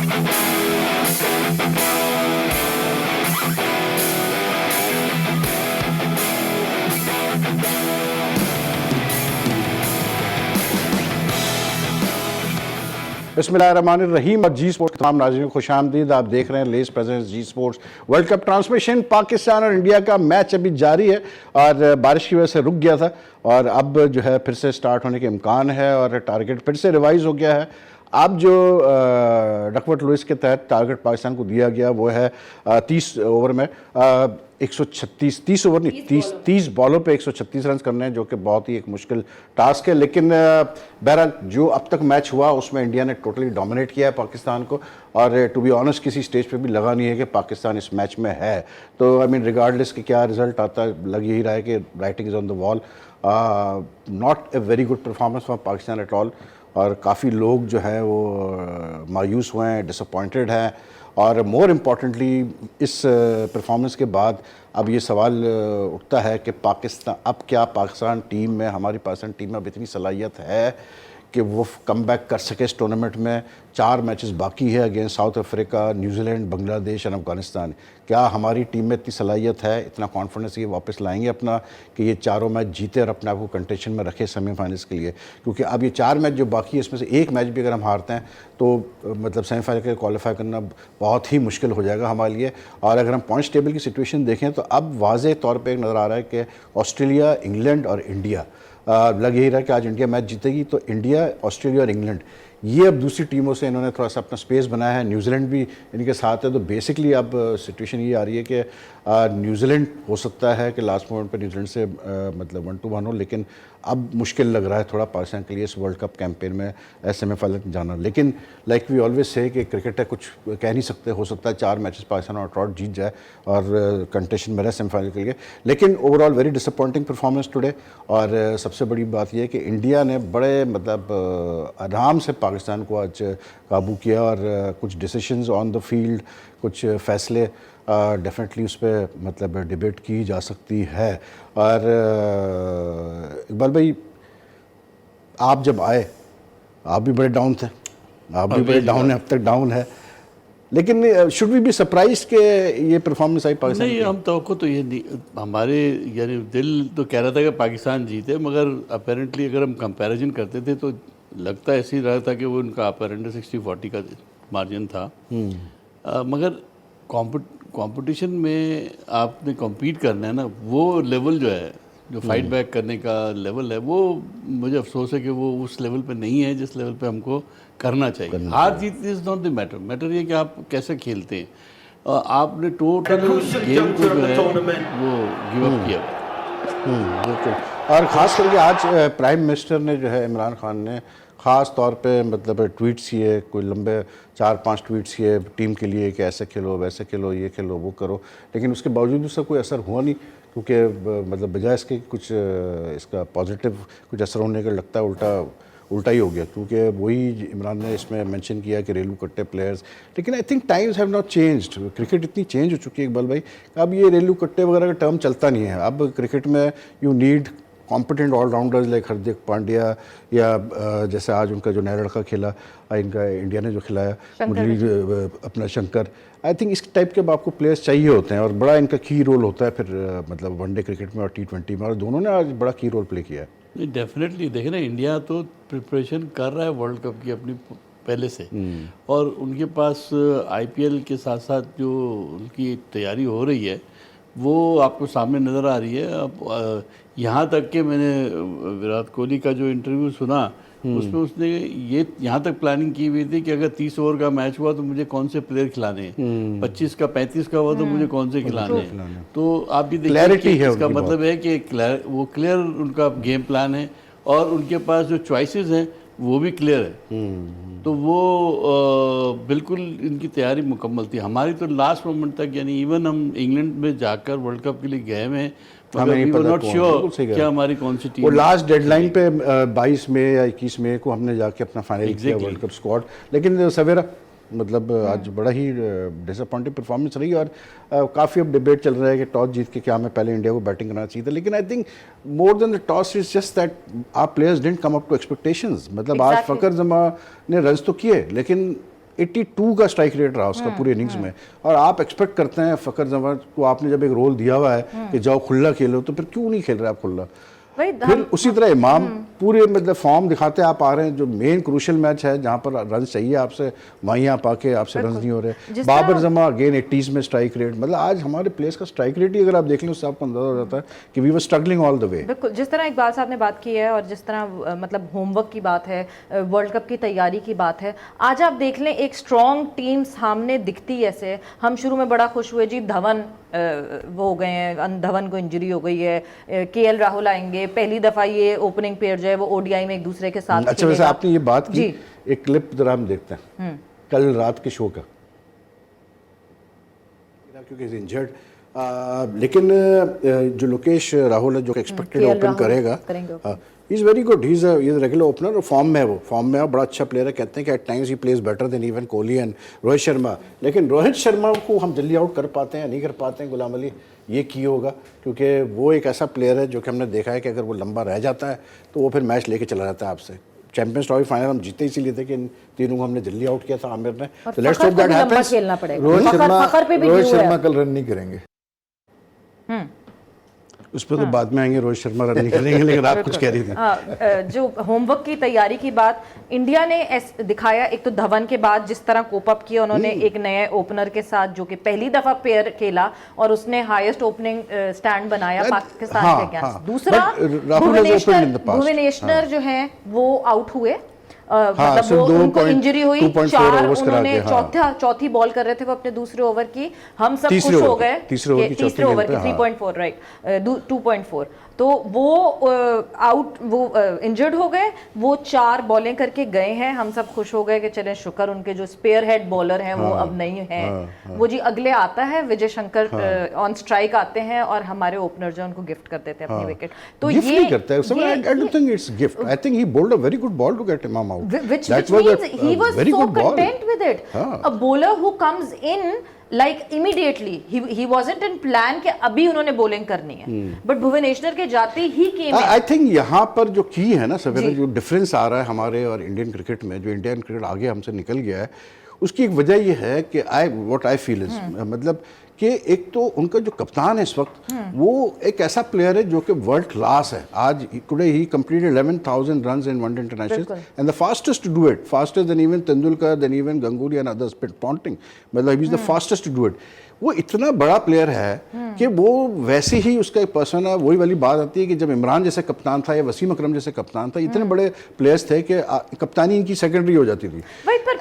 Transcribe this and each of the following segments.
बिस्मिल्लाहिर्रहमानिर्रहीम और जी स्पोर्ट्स के तमाम नाज़रीन को खुशामदीद। आप देख रहे हैं Lays presents Zee sports world cup transmission. Pakistan और इंडिया का मैच अभी जारी है और बारिश की वजह से रुक गया था और अब जो है फिर से स्टार्ट होने के इम्कान है और टारगेट फिर से रिवाइज हो गया है। अब जो डकवर्थ लुइस के तहत टारगेट पाकिस्तान को दिया गया वो है 30 ओवर में 136 30 ओवर नहीं 30 बॉलों पे 136 रन करने हैं, जो कि बहुत ही एक मुश्किल टास्क है। लेकिन बहरहाल जो अब तक मैच हुआ उसमें इंडिया ने टोटली डोमिनेट किया है पाकिस्तान को और टू बी ऑनेस्ट किसी स्टेज पे भी लगा नहीं है कि पाकिस्तान इस मैच में है। तो आई मीन रिगार्डलेस कि क्या रिजल्ट आता है, लग यही रहा है कि writing is on the wall. Not a very good performance for Pakistan at all और काफ़ी लोग जो है वो मायूस हुए हैं, डिसअपॉइंटेड हैं और मोर इम्पॉर्टेंटली इस परफॉर्मेंस के बाद अब ये सवाल उठता है कि पाकिस्तान अब क्या पाकिस्तान टीम में हमारी पाकिस्तान टीम में अब इतनी सलाहियत है कि वो कम बैक कर सके इस टूर्नामेंट में। 4 मैचेस बाकी है against south Africa, New Zealand, Bangladesh और अफगानिस्तान। क्या हमारी टीम में इतनी सलाहियत है, इतना कॉन्फिडेंस ये वापस लाएंगे अपना कि ये चारों मैच जीते और अपने आप को कंटेंशन में रखे सेमीफाइनल्स के लिए? क्योंकि अब ये 4 मैच जो बाकी है इसमें से एक मैच भी अगर हम हारते हैं तो मतलब सेमीफाइनल के क्वालिफाई करना बहुत ही मुश्किल हो जाएगा हमारे लिए। और अगर हम पॉइंट्स टेबल की सिचुएशन देखें तो अब वाज़ेह तौर पर नज़र आ रहा है कि ऑस्ट्रेलिया, इंग्लैंड और इंडिया लग यही रहा है कि आज इंडिया मैच जीतेगी तो इंडिया, ऑस्ट्रेलिया और इंग्लैंड ये अब दूसरी टीमों से इन्होंने थोड़ा सा अपना स्पेस बनाया है। न्यूजीलैंड भी इनके साथ है। तो बेसिकली अब सिचुएशन ये आ रही है कि न्यूजीलैंड हो सकता है कि लास्ट मोमेंट पर न्यूजीलैंड से मतलब 1-1 हो, लेकिन अब मुश्किल लग रहा है थोड़ा पाकिस्तान के लिए इस वर्ल्ड कप कैंपेन में सेमीफाइनल जाना। लेकिन लाइक वी ऑलवेज से कि क्रिकेट है, कुछ कह नहीं सकते, हो सकता है 4 मैचेस पाकिस्तान और ट्रॉट जीत जाए और कंटेंशन में रहे सेमीफाइनल के लिए। लेकिन overall very disappointing performance today. और सबसे बड़ी बात यह है कि इंडिया ने बड़े मतलब आराम से पाकिस्तान को आज काबू किया और कुछ डिसीशंस ऑन द फील्ड, कुछ फैसले डेफिनेटली उस पर मतलब डिबेट की जा सकती है। और इकबाल भाई, आप जब आए आप भी बड़े डाउन थे, आप भी बड़े डाउन हैं, अब तक डाउन है, लेकिन शुड वी बी सरप्राइज के ये परफॉर्मेंस आई पाकिस्तान? नहीं, हम तो ये नहीं, हमारे यानी दिल तो कह रहा था कि पाकिस्तान जीते, मगर अपेरेंटली अगर हम कंपैरिजन करते थे तो लगता ऐसे ही रहा था कि वो उनका अपेरेंटली 60-40 का मार्जिन था। मगर कंपटीशन में आपने कम्पीट करना है ना, वो लेवल जो है, जो फाइट बैक करने का लेवल है, वो मुझे अफसोस है कि वो उस लेवल पे नहीं है जिस लेवल पे हमको करना चाहिए। हार जीत is not the matter, matter ये कि आप कैसे खेलते हैं। आपने टोटल गेम को जो है वो गिव अप किया। बिल्कुल। और ख़ास करके आज प्राइम मिनिस्टर ने जो है इमरान खान ने ख़ास तौर पे मतलब ट्वीट्स किए, कोई लंबे 4-5 ट्वीट्स किए टीम के लिए कि ऐसे खेलो, वैसे खेलो, ये खेलो, वो करो। लेकिन उसके बावजूद उसका कोई असर हुआ नहीं, क्योंकि मतलब बजाय इसके कुछ इसका पॉजिटिव कुछ असर होने का लगता है उल्टा ही हो गया। क्योंकि वही इमरान ने इसमें मेंशन किया कि रेलू कट्टे प्लेयर्स, लेकिन I think times have not changed. Cricket इतनी चेंज हो चुकी है इकबाल भाई, अब ये रेलू कट्टे वगैरह का टर्म चलता नहीं है। अब क्रिकेट में you need competent allrounders like Hardik Pandya या जैसे आज उनका जो नया लड़का खेला, इनका इंडिया ने जो खिलाया मुरली अपना शंकर, आई थिंक इस टाइप के आपको प्लेयर्स चाहिए होते हैं और बड़ा इनका की रोल होता है फिर मतलब वनडे क्रिकेट में और T20 में, और दोनों ने आज बड़ा की रोल प्ले किया है। नहीं, डेफिनेटली देखें ना, इंडिया तो प्रिपरेशन कर रहा है वर्ल्ड कप की अपनी पहले से, और उनके पास IPL के साथ साथ जो उनकी तैयारी हो रही है वो आपको सामने नज़र आ रही है। अब यहाँ तक कि मैंने विराट कोहली का जो इंटरव्यू सुना उसमें उसने ये यहाँ तक प्लानिंग की हुई थी कि अगर 30 ओवर का मैच हुआ तो मुझे कौन से प्लेयर खिलाने हैं, 25 का 35 का हुआ तो मुझे कौन से खिलाने हैं। तो आप भी देखिए कि इसका मतलब है कि वो क्लियर उनका गेम प्लान है और उनके पास जो चॉइसेस हैं वो भी क्लियर है। तो वो बिल्कुल इनकी तैयारी मुकम्मल थी। हमारी तो लास्ट मोमेंट तक, यानी इवन हम इंग्लैंड में जाकर वर्ल्ड कप के लिए गए हैं, नॉट श्योर क्या हमारी कौन सी टीम। वो लास्ट डेडलाइन पे 22 मई या 21 मई को हमने जाके अपना फाइनल किया वर्ल्ड कप स्क्वाड। लेकिन सवेरा मतलब आज बड़ा ही डिसअपॉइंटिंग परफॉर्मेंस रही और काफ़ी अब डिबेट चल रहा है कि टॉस जीत के क्या हमें पहले इंडिया को बैटिंग करना चाहिए था। लेकिन I think more than the toss is just that our players didn't come up to expectations. मतलब आज फ़खर जमा ने रन्स तो किए, लेकिन 82 का स्ट्राइक रेट रहा उसका पूरे इनिंग्स में, और आप एक्सपेक्ट करते हैं फ़खर जमान को, आपने जब एक रोल दिया हुआ है कि जाओ खुला खेलो, तो फिर क्यों नहीं खेल रहे आप खुला? फिर उसी तरह इमाम पूरे मतलब फॉर्म दिखाते आप आ रहे हैं, जो मेन क्रूशियल मैच है जहां पर रन चाहिए आपसे, वहीं आप आके आपसे रन नहीं हो रहे। बाबर जमा अगेन 80s में स्ट्राइक रेट, मतलब आज हमारे प्लेयर्स का स्ट्राइक रेट ही अगर आप देख लें उससे आपको अंदाजा हो जाता है कि we were struggling all the way. बिल्कुल, जिस तरह इकबाल साहब ने बात की है और जिस तरह मतलब होमवर्क की बात है, वर्ल्ड कप की तैयारी की बात है, आज आप देख लें एक स्ट्रॉन्ग टीम सामने दिखती है। ऐसे हम शुरू में बड़ा खुश हुए जी, धवन वो हो गए हैं, धवन को इंजरी हो गई है, केएल राहुल आएंगे, पहली दफा ये ओपनिंग पेयर जो है वो ओडीआई में एक दूसरे के साथ। अच्छा, वैसे आपने ये बात की, एक क्लिप जरा हम देखते हैं कल रात के शो का, क्योंकि इंजर्ड, लेकिन जो लोकेश राहुल है जो एक्सपेक्टेड ओपन करेगा, is very good, he is regular opener और फॉर्म में है, वो फॉर्म में है, बड़ा अच्छा प्लेयर है। कहते हैं कि at times he plays better than even Kohli and Rohit Sharma, लेकिन रोहित शर्मा को हम जल्दी आउट कर पाते हैं नहीं कर पाते हैं, गुलाम अली ये की होगा, क्योंकि वो एक ऐसा प्लेयर है जो कि हमने देखा है कि अगर वो लंबा रह जाता है तो वो फिर मैच लेके चला जाता है आपसे। चैंपियंस ट्रॉफी फाइनल हम जीते इसीलिए थे कि इन तीनों को हमने जल्दी आउट किया था आमिर ने, तो let's hope that happens. Rohit Sharma कल रन नहीं करेंगे, उस पर तो बाद में आएंगे, रोहित शर्मा रन नहीं करेंगे, लेकिन आप कुछ कह रही थी। जो होमवर्क की तैयारी की बात इंडिया ने दिखाया, एक तो धवन के बाद जिस तरह कोप अप किया उन्होंने एक नए ओपनर के साथ जो कि पहली दफा पेयर खेला और उसने हाईएस्ट ओपनिंग स्टैंड बनाया पाकिस्तान के अगेंस्ट। दूसरा भुवनेश्वर जो है वो आउट हुए, मतलब वो उनको इंजरी हुई, 4 उन्होंने चौथी बॉल कर रहे थे वो अपने दूसरे ओवर की, हम सब खुश हो गए तीसरे ओवर की 3.4 राइट 2.4, तो वो आउट, वो इंजर्ड हो गए, वो 4 बॉलें करके गए हैं, हम सब खुश हो गए कि चलें शुक्र, उनके जो स्पेयर हेड बॉलर हैं वो अब नहीं हैं। वो जी अगले आता है विजय शंकर ऑन स्ट्राइक आते हैं और हमारे ओपनर जो उनको गिफ्ट कर देते हैं अपनी विकेट। तो ये नहीं करता है, I don't think it's gift, I think he bowled a very good ball to get him out, which means he was so content with it. A bowler who comes in like immediately, he wasn't in plan कि अभी उन्होंने bowling करनी है, but Bhubaneswar के जाते ही came in. I think यहाँ पर जो की है ना सवेरा, जो डिफरेंस आ रहा है हमारे और इंडियन क्रिकेट में, जो इंडियन क्रिकेट आगे हमसे निकल गया है, उसकी एक वजह ये है कि व्हाट आई फील इज, मतलब कि एक तो उनका जो कप्तान है इस वक्त वो एक ऐसा प्लेयर है जो कि वर्ल्ड क्लास है। आज today he completed 11,000 runs in one day international and the fastest to do it, faster than even Tendulkar, then even Ganguly and others, Ponting, मतलब he is the fastest to do it. वो इतना बड़ा player है कि वो वैसे ही उसका एक पर्सन है। वही वाली बात आती है कि जब इमरान जैसे कप्तान था या वसीम अकरम जैसे कप्तान था, इतने बड़े प्लेयर्स थे कि कप्तानी इनकी सेकेंडरी हो जाती थी।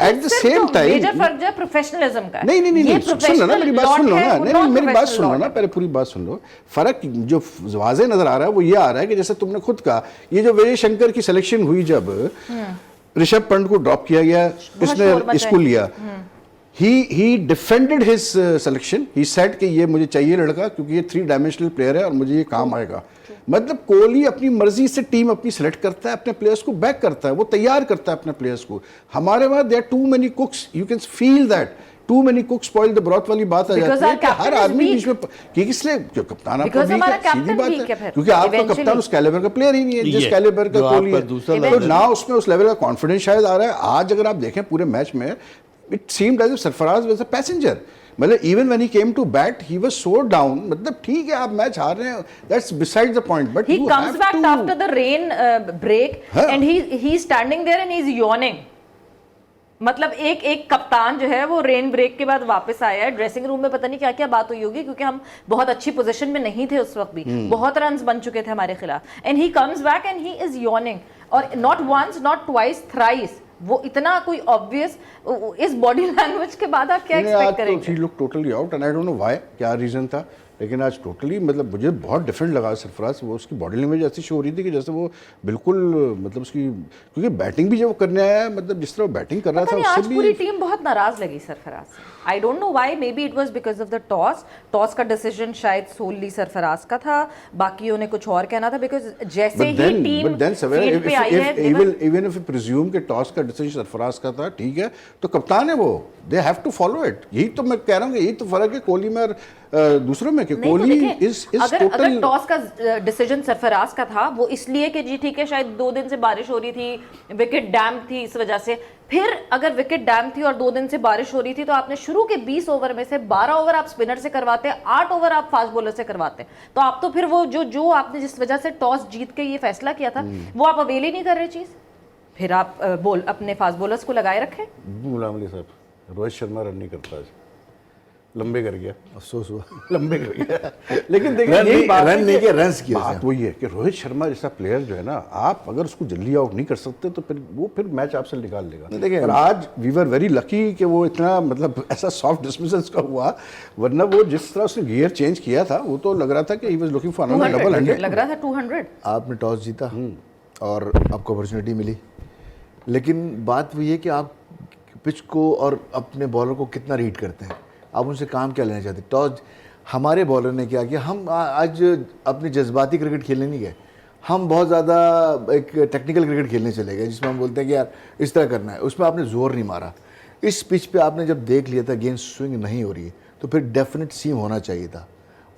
At the same time major फर्क जो प्रोफेशनलिज्म का है। नहीं सुन लो ना, मेरी बात सुन लो ना, नहीं मेरी बात सुन लो ना, पहले पूरी बात सुन लो। फर्क जो वाज़ेह नजर आ रहा है वो ये आ रहा है कि जैसे तुमने खुद कहा, ये जो विजय शंकर की सिलेक्शन हुई, जब ऋषभ पंत को ड्रॉप किया गया, इसने इसको लिया, he defended his selection. He said कि ये मुझे चाहिए लड़का क्योंकि ये 3 डायमेंशनल प्लेयर है और मुझे ये काम आएगा। मतलब कोहली अपनी मर्जी से टीम अपनी सेलेक्ट करता है, अपने प्लेयर्स को बैक करता है, वो तैयार करता है अपने प्लेयर्स को। हमारे वहाँ there too many cooks, you can feel that, too many cook spoil the broth वाली बात आ जाती है कि हर आदमी बीच में, क्योंकि इसलिए जो कप्तान आपका वीक है, सीधी बात है, क्योंकि आपका कप्तान उस कैलिबर का प्लेयर ही नहीं है जिस कैलिबर का कोहली है, तो ना उसमें उस लेवल का कॉन्फिडेंस शायद आ रहा है। आज अगर आप देखें पूरे मैच में, it seemed as if Sarfaraz was a passenger. मतलब even when he came to bat, he was so down. मतलब ठीक है आप मैच हार रहे हैं, that's besides the point. But he comes back after the rain break and he's standing there and he's yawning. मतलब एक कप्तान जो है वो रेन ब्रेक के बाद वापस आया है, ड्रेसिंग रूम में पता नहीं क्या क्या बात हुई होगी क्योंकि हम बहुत अच्छी पोजीशन में नहीं थे उस वक्त भी, बहुत रन्स बन चुके थे हमारे खिलाफ, and he comes back and he is yawning, और not once not twice thrice. वो इतना कोई ऑब्वियस, इस बॉडी लैंग्वेज के बाद आप क्या एक्सपेक्ट करेंगे? He look totally out and I don't know why, क्या रीजन था, लेकिन आज टोटली मतलब मुझे बहुत डिफरेंट लगा सरफराज। वो उसकी बॉडी लैंग्वेज ऐसी शो हो रही थी कि जैसे वो बिल्कुल मतलब उसकी, क्योंकि बैटिंग भी जब वो करने आया, मतलब जिस तरह बैटिंग कर रहा था उससे भी पूरी टीम बहुत नाराज लगी सरफराज से। आई don't know why, may be it was because of the toss का डिसीजन शायद सोली सरफराज का था, बाकियों ने कुछ और कहना था, बिकॉज जैसे ही टीम फील्ड पे आई है, इवन इफ यू प्रिज्यूम कि टॉस का डिसीजन सरफराज का था, ठीक है, तो कप्तान है वो, they have to follow it. यही तो मैं कह रहा हूँ कि यही तो फर्क है कोहली में और दूसरों में कि नहीं तो कोहली देखिए, इज अगर टोटल। टॉस का डिसीजन सरफराज का था वो इसलिए कि जी ठीक है शायद 2 दिन से बारिश हो रही थी, विकेट डैम थी, इस वजह से। फिर अगर विकेट डैम थी और 2 दिन से बारिश हो रही थी तो आपने शुरू के 20 ओवर में से 12 ओवर आप स्पिनर से करवाते, 8 ओवर आप फास्ट बॉलर से करवाते, तो आप तो फिर वो जो आपने जिस वजह से टॉस जीत के ये फैसला किया था वो आप अवेल ही नहीं कर रहे चीज, फिर आप अपने फास्ट बॉलर्स को लगाए रखे। गुलाम अली साहब, रोहित शर्मा रन नहीं करता आज, लंबे कर गया, अफसोस हुआ। लंबे कर गया। लेकिन देखिए रन यही नहीं- बात रन है नहीं कि- किया, रन्स किए बात उसने। वही है कि रोहित शर्मा जैसा प्लेयर जो है ना, आप अगर उसको जल्दी आउट नहीं कर सकते तो फिर मैच आपसे निकाल लेगा। देखिए, और आज वी वर वेरी लकी कि वो इतना मतलब ऐसा सॉफ्ट डिसमिसल्स का हुआ, वरना वो जिस तरह उसने गियर चेंज किया था वो तो लग रहा था कि he was looking for another double 100। लग रहा था 200। आपने टॉस जीता और आपको अपॉर्चुनिटी मिली, लेकिन बात वही है कि आप पिच को और अपने बॉलर को कितना रीड करते हैं, आप उनसे काम क्या लेना चाहते हैं। टॉस हमारे बॉलर ने क्या किया, हम आज अपनी जज्बाती क्रिकेट खेलने नहीं गए, हम बहुत ज़्यादा एक टेक्निकल क्रिकेट खेलने चले गए जिसमें हम बोलते हैं कि यार इस तरह करना है, उसमें आपने जोर नहीं मारा। इस पिच पे आपने जब देख लिया था गेंद स्विंग नहीं हो रही है तो फिर डेफिनेट सीम होना चाहिए था,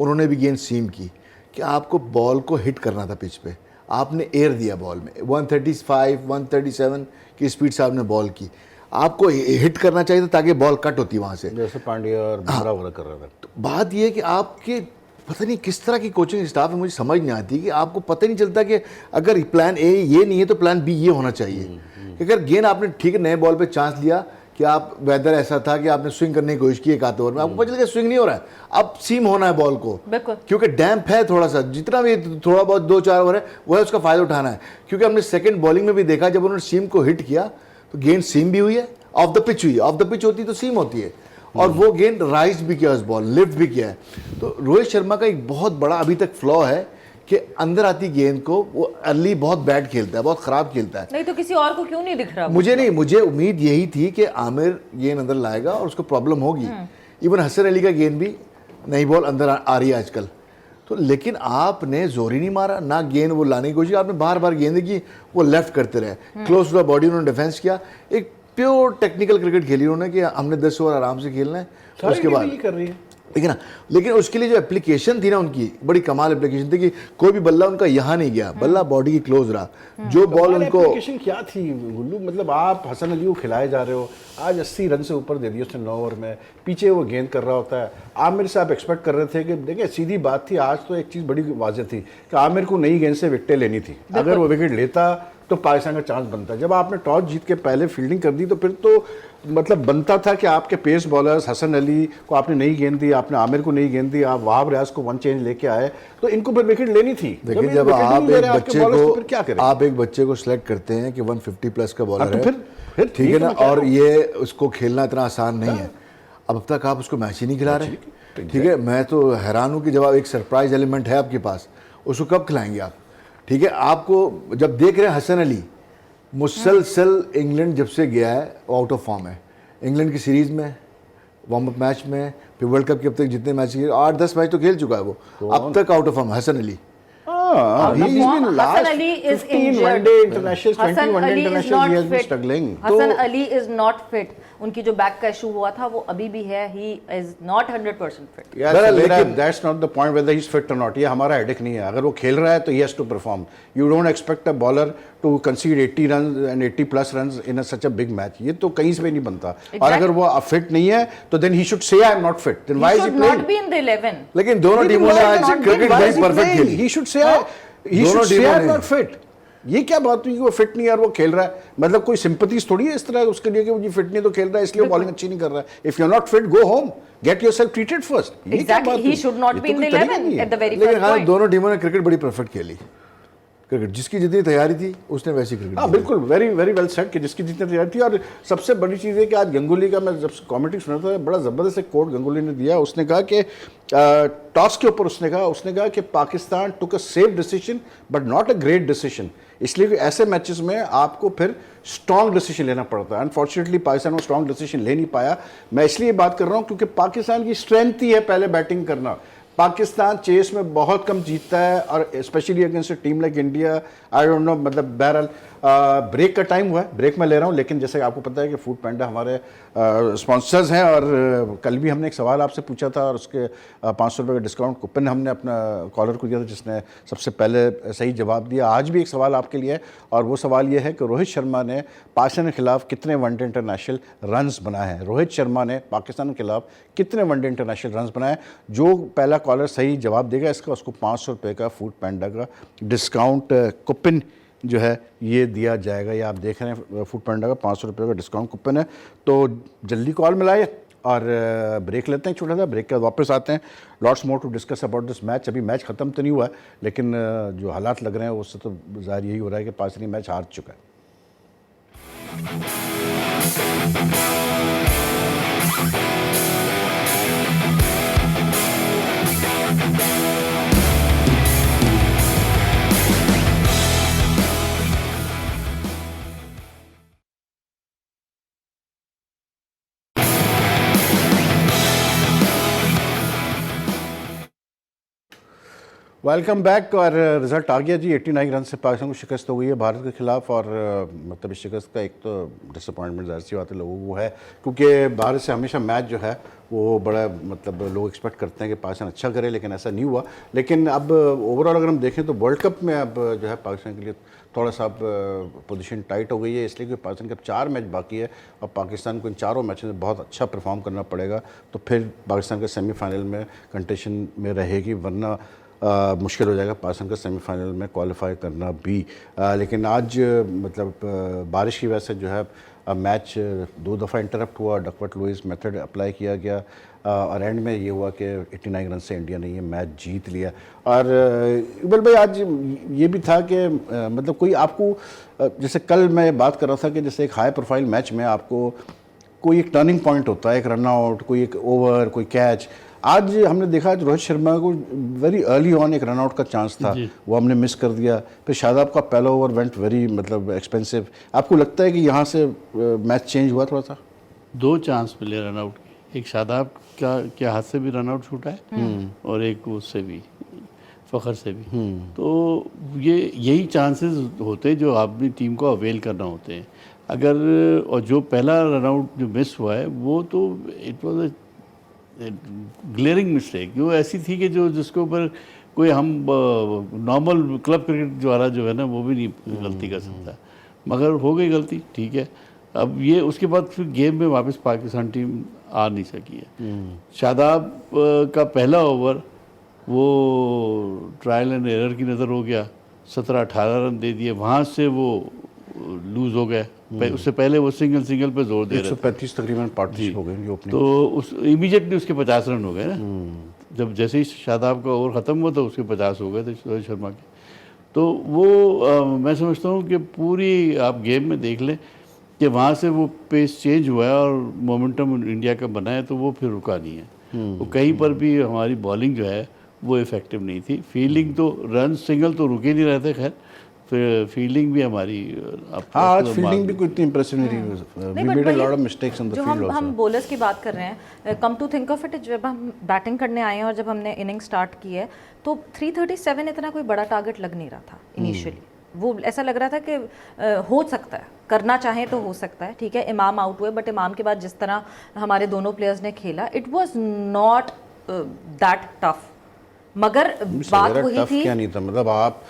उन्होंने भी गेंद सीम की कि आपको बॉल को हिट करना था पिच पे, आपने एयर दिया बॉल में 135 137 की स्पीड से आपने बॉल की, आपको हिट करना चाहिए था ताकि बॉल कट होती वहाँ से। जैसे पांड्या और बुमराह वगैरह कर रहा था। तो बात यह है कि आपके पता नहीं किस तरह की कोचिंग स्टाफ है, मुझे समझ नहीं आती कि आपको पता नहीं चलता कि अगर प्लान ए ये नहीं है तो प्लान बी ये होना चाहिए। अगर गेंद आपने ठीक है नए बॉल पे चांस लिया कि आप वेदर ऐसा था कि आपने स्विंग करने की कोशिश की एक आधे ओवर में, आपको पता चल गया स्विंग नहीं हो रहा है, अब सीम होना है बॉल को, क्योंकि डैम्प है थोड़ा सा, जितना भी थोड़ा बहुत 2-4 ओवर है वो है उसका फायदा उठाना है। क्योंकि हमने सेकंड बॉलिंग में भी देखा जब उन्होंने सीम को हिट किया तो गेंद सीम भी हुई है, ऑफ द पिच हुई है, ऑफ द पिच होती तो सीम होती है, और वो गेंद राइज भी किया उस बॉल, लिफ्ट भी किया है। तो रोहित शर्मा का एक बहुत बड़ा अभी तक फ्लॉ है कि अंदर आती गेंद को वो अर्ली बहुत बैड खेलता है, बहुत खराब खेलता है। नहीं तो किसी और को क्यों नहीं दिख रहा? मुझे उम्मीद यही थी कि आमिर गेंद अंदर लाएगा और उसको प्रॉब्लम होगी। इवन हसन अली का गेंद भी नई बॉल अंदर आ रही है आजकल, तो लेकिन आपने जोर ही नहीं मारा, ना गेंद वो लाने की कोशिश, आपने बार बार गेंद की वो लेफ्ट करते रहे, क्लोज टू द बॉडी उन्होंने डिफेंस किया, एक प्योर टेक्निकल क्रिकेट खेली उन्होंने कि हमने 10 ओवर आराम से खेलना है। उसके बाद कर रही है ठीक है ना, लेकिन उसके लिए जो एप्लीकेशन थी ना उनकी बड़ी कमाल एप्लीकेशन थी कि कोई भी बल्ला उनका यहाँ नहीं गया, बल्ला बॉडी की क्लोज रहा, जो बॉल उनको। एप्लीकेशन क्या थी गुल्लू, मतलब आप हसन अली को खिलाए जा रहे हो, आज 80 रन से ऊपर दे दिए उसने 9 ओवर में, पीछे वो गेंद कर रहा होता है। आमिर से आप एक्सपेक्ट कर रहे थे कि देखिए सीधी बात थी, आज तो एक चीज़ बड़ी वाज़ेह थी कि आमिर को नई गेंद से विकेटें लेनी थी, अगर वो विकेट लेता तो पाकिस्तान का चांस बनता। जब आपने टॉस जीत के पहले फील्डिंग कर दी तो फिर तो मतलब बनता था कि आपके पेस बॉलर्स हसन अली को आपने नई गेंद दी, आपने आमिर को नई गेंद दी, आप वहाब रियाज को 1 चेंज लेके आए, तो इनको फिर विकेट लेनी थी। देखिए जब आप एक बच्चे को सिलेक्ट करते हैं कि 150 प्लस का बॉलर है, फिर ठीक है ना, और ये उसको खेलना इतना आसान नहीं है, अब तक आप उसको मैच ही नहीं खिला रहे, ठीक है। मैं तो हैरान हूँ कि जब आप एक सरप्राइज एलिमेंट है आपके पास, उसको कब खिलाएंगे आप, ठीक है। आपको जब देख रहे हैं हसन अली मुसलसल इंग्लैंड जब से गया है आउट ऑफ फॉर्म है, इंग्लैंड की सीरीज में, वार्म अप मैच में, फिर वर्ल्ड कप के अब तक जितने मैच खेले 8-10 मैच तो खेल चुका है वो, अब तक out of form Hasan Ali. Hasan Ali is not fit, उनकी जो बैक का इशू हुआ था वो अभी भी है, he is not 100% fit. That's not the point weather he is fit और नॉट, ये हमारा हेडेक नहीं है। अगर वो खेल रहा है तो he has to perform, you don't expect a bowler to concede 80 run and 80 plus run in such a big match, ये तो कहीं से भी नहीं बनता। और अगर वो फिट नहीं है तो then he should say I am not fit, then why is he playing, not be in the 11। लेकिन दोनों टीमों ने आज क्रिकेट बड़ी परफेक्ट खेली, ही should say I am not fit. ये क्या बात हुई कि वो फिट नहीं है और वो खेल रहा है, मतलब कोई सिंपैथीज थोड़ी है इस तरह उसके लिए कि वो फिट नहीं तो खेल रहा है इसलिए बॉलिंग अच्छी नहीं कर रहा है। If you are not fit go home, get yourself treated first. Exactly, he should not be in the 11 at the very लेकिन फर्स्ट हाँ पॉइंट। दोनों टीमों ने क्रिकेट बड़ी परफेक्ट खेली, क्रिकेट जिसकी जितनी तैयारी थी उसने वैसी क्रिकेट। हाँ बिल्कुल, वेरी वेरी वेल सेड कि जिसकी जितनी तैयारी थी। और सबसे बड़ी चीज़ है कि आज गंगुली का मैं जब कमेंट्री सुना था, बड़ा ज़बरदस्त एक कोट गंगुली ने दिया, उसने कहा कि टॉस के ऊपर उसने कहा कि Pakistan took a safe decision but not a great decision, इसलिए कि ऐसे मैचेस में आपको फिर स्ट्रॉन्ग डिसीजन लेना पड़ता है। अनफॉर्चुनेटली पाकिस्तान वो स्ट्रॉन्ग डिसीजन ले नहीं पाया। मैं इसलिए बात कर रहा हूँ क्योंकि पाकिस्तान की स्ट्रेंथ ही है पहले बैटिंग करना। पाकिस्तान चेस में बहुत कम जीतता है और specially against a team like India, I don't no, मतलब बहरहाल ब्रेक का टाइम हुआ है, ब्रेक में ले रहा हूँ, लेकिन जैसे आपको पता है कि फूड पैंडा हमारे स्पॉन्सर्स हैं और कल भी हमने एक सवाल आपसे पूछा था और उसके 500 रुपये का डिस्काउंट कूपन हमने अपना कॉलर को दिया था जिसने सबसे पहले सही जवाब दिया। आज भी एक सवाल आपके लिए है और वो सवाल ये है कि रोहित शर्मा ने पाकिस्तान के खिलाफ कितने वनडे इंटरनेशनल रन्स बनाए हैं। रोहित शर्मा ने पाकिस्तान के खिलाफ कितने वनडे इंटरनेशनल रन्स बनाए। जो पहला कॉलर सही जवाब देगा इसका उसको 500 रुपये का फूड पैंडा का डिस्काउंट कूपन जो है ये दिया जाएगा। ये आप देख रहे हैं फूड पैंडा का 500 रुपये का डिस्काउंट कूपन है। तो जल्दी कॉल मिलाए और ब्रेक लेते हैं, छोटा सा ब्रेक के बाद वापस आते हैं। Lots more to discuss about this match. अभी मैच ख़त्म तो नहीं हुआ है, लेकिन जो हालात लग रहे हैं उससे तो ज़ाहिर यही हो रहा है कि पाकिस्तानी मैच हार चुका है। Welcome back. और रिजल्ट आ गया जी, 89 रन से पाकिस्तान को शिकस्त हो गई है भारत के खिलाफ। और मतलब इस शिकस्त का एक तो डिसअपॉइंटमेंट ज़ाहिर सी बात है लोगों को है, क्योंकि भारत से हमेशा मैच जो है वो बड़ा मतलब लोग एक्सपेक्ट करते हैं कि पाकिस्तान अच्छा करे, लेकिन ऐसा नहीं हुआ। लेकिन अब ओवरऑल अगर हम देखें तो वर्ल्ड कप में अब जो है पाकिस्तान के लिए थोड़ा सा अब पोजीशन टाइट हो गई है, इसलिए कि पाकिस्तान के अब 4 मैच बाकी है और पाकिस्तान को इन चारों मैचों में बहुत अच्छा परफॉर्म करना पड़ेगा, तो फिर पाकिस्तान के सेमीफाइनल में कंटेशन में रहेगी, वरना मुश्किल हो जाएगा पाकिस्तान का सेमीफाइनल में क्वालिफाई करना भी। लेकिन आज मतलब बारिश की वजह से जो है मैच 2 दफ़ा इंटरप्ट हुआ, डकवर्थ लुईस मेथड अप्लाई किया गया और एंड में ये हुआ कि 89 रन से इंडिया ने ये मैच जीत लिया। और इकबाल भाई आज ये भी था कि मतलब कोई आपको जैसे कल मैं बात कर रहा था कि जैसे एक हाई प्रोफाइल मैच में आपको कोई एक टर्निंग पॉइंट होता है, एक रन आउट, कोई एक ओवर, कोई कैच। आज हमने देखा रोहित शर्मा को वेरी अर्ली ऑन एक रन आउट का चांस था, वो हमने मिस कर दिया। फिर शादाब का पहला ओवर वेंट वेरी मतलब एक्सपेंसिव। आपको लगता है कि यहाँ से मैच चेंज हुआ थोड़ा सा? 2 चांस मिले रन आउट के, एक शादाब के हाथ से भी रन आउट छूटा है और एक उससे भी फ़खर से भी। तो यही चांसेस होते हैं जो अपनी टीम को अवेल करना होते हैं। अगर और जो पहला रन आउट जो मिस हुआ है वो तो इट वॉज ग्लेरिंग मिस्टेक, जो ऐसी थी कि जो जिसके ऊपर कोई हम नॉर्मल क्लब क्रिकेट द्वारा जो है ना वो भी नहीं गलती कर सकता, मगर हो गई गलती, ठीक है। अब ये उसके बाद फिर गेम में वापस पाकिस्तान टीम आ नहीं सकी है। शादाब का पहला ओवर वो ट्रायल एंड एरर की नज़र हो गया, 17-18 रन दे दिए, वहाँ से वो लूज हो गए। उससे पहले वो सिंगल पे जोर दे रहे थे, 135 तकरीबन पार्टनरशिप हो गई ओपनिंग, तो उस इमीडिएटली उसके 50 रन हो गए ना। जब जैसे ही शादाब का ओवर ख़त्म हुआ तो उसके 50 हो गए थे रोहित शर्मा के। तो वो मैं समझता हूँ कि पूरी आप गेम में देख लें कि वहाँ से वो पेस चेंज हुआ है और मोमेंटम इंडिया का बना है, तो वो फिर रुका नहीं है। वो कहीं पर भी हमारी बॉलिंग जो है वो इफ़ेक्टिव नहीं थी। फील्डिंग तो रन सिंगल तो रुके नहीं रहते, खैर फिर फील्डिंग भी हमारी आज फील्डिंग भी कोई इतनी इंप्रेसिव नहीं रही। We made a lot of mistakes in the field also. हम बॉलर्स की बात कर रहे हैं, come to think of it, जब हम बैटिंग करने आए हैं और जब हमने इनिंग स्टार्ट की है तो 337 इतना कोई बड़ा टारगेट लग नहीं रहा था इनिशियली। वो ऐसा लग रहा था कि हो सकता है, करना चाहें तो हो सकता है, ठीक है। इमाम आउट हुए, बट इमाम के बाद जिस तरह हमारे दोनों प्लेयर्स ने खेला, it was not that tough. मगर बात वही थी, क्या नहीं था, मतलब आप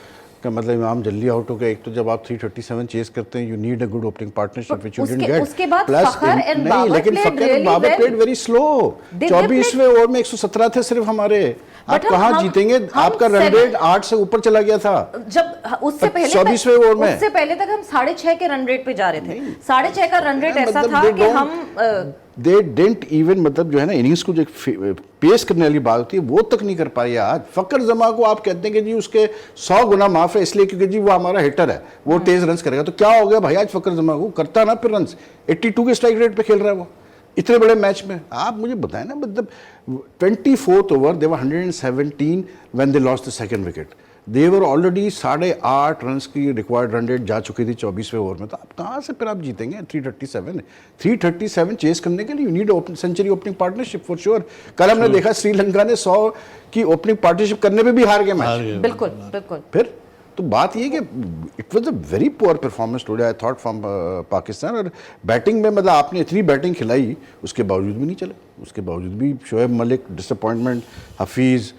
का मतलब इमाम जल्दी आउट हो गया। एक तो जब आप 337 चेस करते हैं, you need a good opening partnership which you didn't get. उसके बाद फखर एंड बाबर, लेकिन Fakhar and Babar played very slow. 24वें ओवर में 117 थे सिर्फ हमारे। आप कहाँ जीतेंगे? आपका रन रेट 8 से ऊपर चला गया था जब उससे पहले 24वें ओवर में। उससे पहले तक हम 6.5 के रन रेट पे जा रहे थे। 6.5 का रन रेट ऐसा था कि हम दे डेंट इवन मतलब जो है ना इनिंग्स को जो पेश करने वाली बात होती है वो तक नहीं कर पाई आज। फकर जमा को आप कहते हैं कि जी उसके 100 गुना माफ है इसलिए क्योंकि जी वो हमारा हिटर है, वो तेज रन करेगा। तो क्या हो गया भाई, आज फकर जमा को करता ना फिर रन 82 के स्ट्राइक रेट पे खेल रहा है वो इतने बड़े मैच में। आप मुझे बताएं ना, मतलब 24th over they were 117 when they lost the second wicket. They were already 8.5 run की रिक्वायर्ड रन रेट जा चुकी थी 24वें ओवर में। तो आप कहाँ से फिर आप जीतेंगे? 337 चेस करने के लिए you need century opening partnership for sure. कल हमने देखा श्रीलंका ने 100 की ओपनिंग पार्टनरशिप करने पे भी हार गए मैच। बिल्कुल बिल्कुल। फिर तो बात ये कि it was a very poor performance today I thought from Pakistan. और बैटिंग में मतलब आपने इतनी बैटिंग खिलाई, उसके बावजूद भी नहीं चले, उसके बावजूद भी शोएब मलिक डिसअपॉइंटमेंट, हफीज़,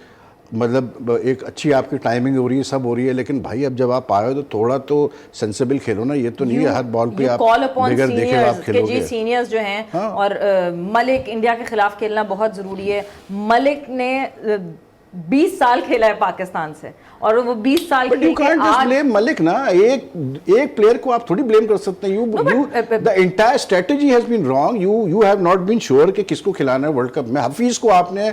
मतलब एक अच्छी आपकी टाइमिंग हो रही है, सब हो रही है, लेकिन भाई अब जब आप आए हो तो थोड़ा तो सेंसिबल खेलो ना। ये तो नहीं है हर बॉल पे आप बगैर देखे आप खेलोगे। सीनियर्स जो हैं और मलिक इंडिया के खिलाफ खेलना बहुत जरूरी है। मलिक ने 20 साल खेला है पाकिस्तान से और वो 20 साल But you can't just blame Malik ना, एक प्लेयर को आप थोड़ी ब्लेम कर सकते हैं। The entire strategy has been wrong. You have not been sure कि किसको खिलाना है वर्ल्ड कप में। हफीज को आपने